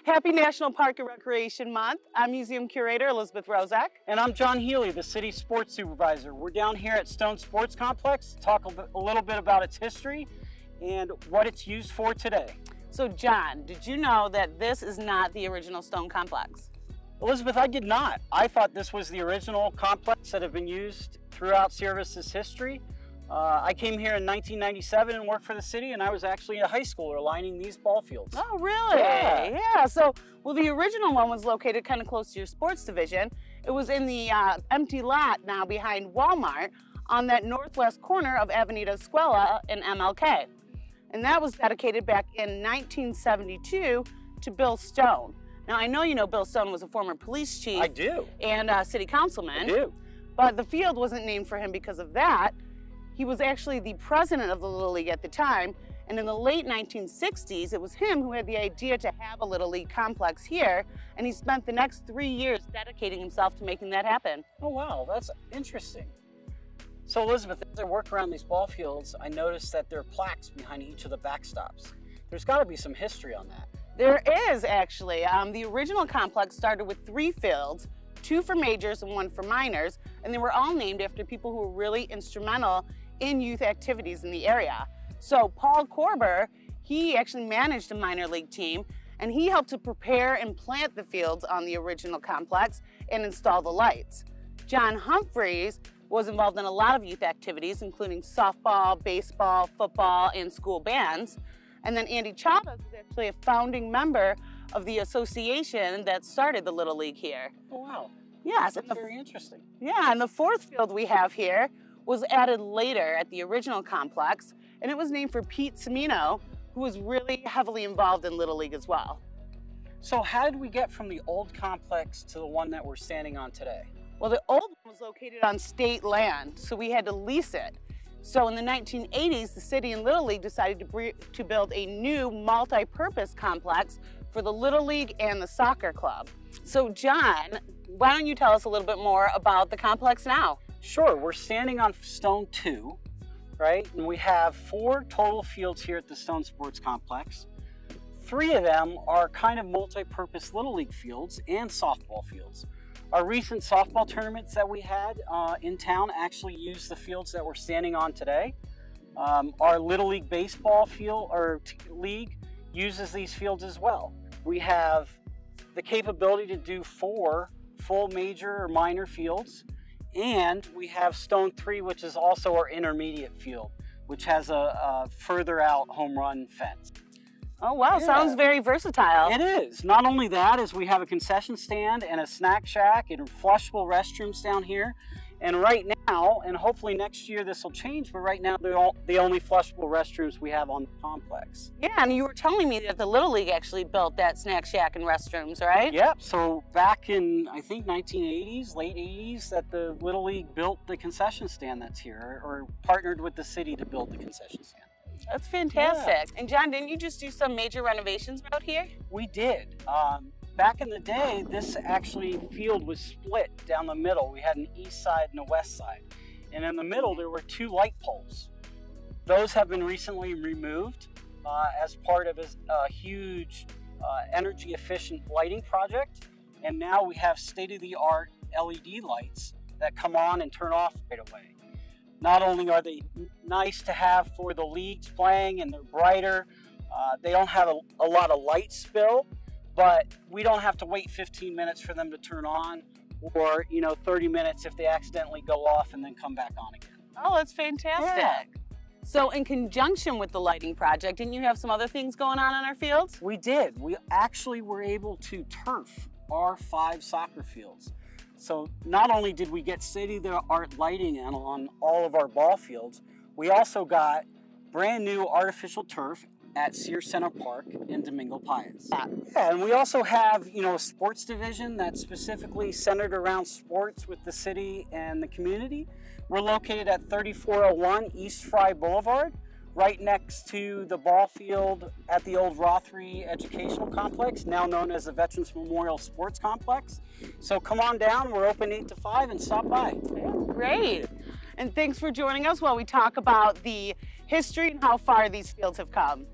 Happy National Park and Recreation Month. I'm Museum Curator Elizabeth Rozak. And I'm John Healy, the City Sports Supervisor. We're down here at Stone Sports Complex to talk a little bit about its history and what it's used for today. So John, did you know that this is not the original Stone Complex? Elizabeth, I did not. I thought this was the original complex that had been used throughout Sierra Vista's history. I came here in 1997 and worked for the city, and I was actually a high schooler lining these ball fields. Oh, really? Yeah. So, well, the original one was located kind of close to your sports division. It was in the empty lot now behind Walmart on that northwest corner of Avenida Escuela and MLK. And that was dedicated back in 1972 to Bill Stone. Now, I know you know Bill Stone was a former police chief. I do. And city councilman. I do. But the field wasn't named for him because of that. He was actually the president of the Little League at the time, and in the late 1960s, it was him who had the idea to have a Little League complex here, and he spent the next 3 years dedicating himself to making that happen. Oh, wow, that's interesting. So, Elizabeth, as I work around these ball fields, I noticed that there are plaques behind each of the backstops. There's got to be some history on that. There is, actually. The original complex started with 3 fields, 2 for majors and 1 for minors, and they were all named after people who were really instrumental in youth activities in the area. So Paul Korber, he actually managed a minor league team, and he helped to prepare and plant the fields on the original complex and install the lights. John Humphreys was involved in a lot of youth activities, including softball, baseball, football, and school bands. And then Andy Chavez was actually a founding member of the association that started the Little League here. Oh, wow. Yes. That's very interesting. Yeah, and the 4th field we have here was added later at the original complex, and it was named for Pete Semino, who was really heavily involved in Little League as well. So how did we get from the old complex to the one that we're standing on today? Well, the old one was located on state land, so we had to lease it. So in the 1980s, the city and Little League decided to build a new multi-purpose complex for the Little League and the soccer club. So John, why don't you tell us a little bit more about the complex now? Sure, we're standing on Stone 2, right? And we have 4 total fields here at the Stone Sports Complex. 3 of them are kind of multi-purpose Little League fields and softball fields. Our recent softball tournaments that we had in town actually used the fields that we're standing on today. Our Little League baseball field or league uses these fields as well. We have the capability to do 4 full major or minor fields. And we have Stone 3, which is also our intermediate field, which has a further out home run fence. Oh, wow. Yeah. Sounds very versatile. It is. Not only that, is we have a concession stand and a snack shack and flushable restrooms down here. And right now, and hopefully next year this will change, but right now they're the only flushable restrooms we have on the complex. Yeah, and you were telling me that the Little League actually built that snack shack and restrooms, right? Yep, so back in, I think, 1980s, late 80s, that the Little League built the concession stand that's here, or partnered with the city to build the concession stand. That's fantastic. Yeah. And John, didn't you just do some major renovations out here? We did. Back in the day, this actually field was split down the middle. We had an east side and a west side. And in the middle, there were 2 light poles. Those have been recently removed as part of a huge energy efficient lighting project. And now we have state-of-the-art LED lights that come on and turn off right away. Not only are they nice to have for the leagues playing and they're brighter, they don't have a lot of light spill, but we don't have to wait 15 minutes for them to turn on, or 30 minutes if they accidentally go off and then come back on again. Oh, that's fantastic. Yeah. So in conjunction with the lighting project, didn't you have some other things going on our fields? We did. We actually were able to turf our 5 soccer fields. So not only did we get state-of-the-art lighting on all of our ball fields, we also got brand new artificial turf at Sears Center Park in Domingo Paez. Yeah, and we also have, a sports division that's specifically centered around sports with the city and the community. We're located at 3401 East Fry Boulevard, right next to the ball field at the old Rothery Educational Complex, now known as the Veterans Memorial Sports Complex. So come on down, we're open 8 to 5 and stop by. Yeah, great. And thanks for joining us while we talk about the history and how far these fields have come.